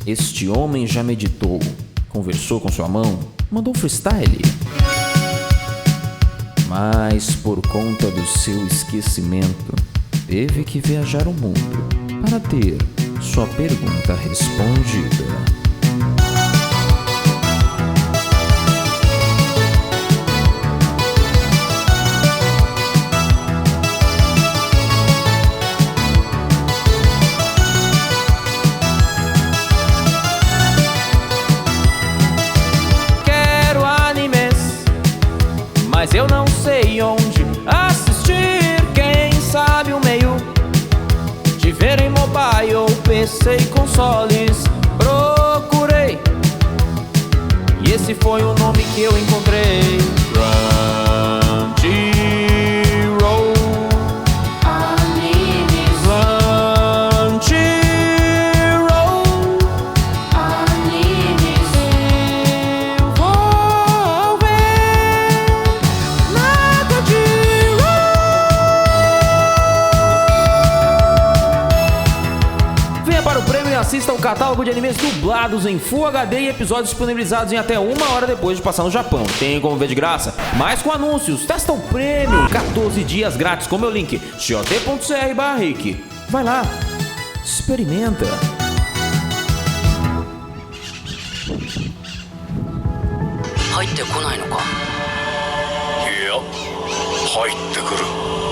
Este homem já meditou, conversou com sua mão, mandou freestyle. Mas por conta do seu esquecimento, teve que viajar o mundo para ter sua pergunta respondida. Mas eu não sei onde assistir. Quem sabe o meio de ver em mobile, PC e consoles. Procurei e esse foi o nome que eu encontrei. Crunchyroll Animes. Crunchyroll Animes. Eu vou ver nada de Venha para o prêmio e assista ao catálogo de animes dublados em Full HD e episódios disponibilizados em até 1 hora depois de passar no Japão. Tem como ver de graça, mas com anúncios. Testa o prêmio, 14 dias grátis com meu link got.cr/rick. Vai lá, experimenta. 入ってこないのか。いや、入ってくる。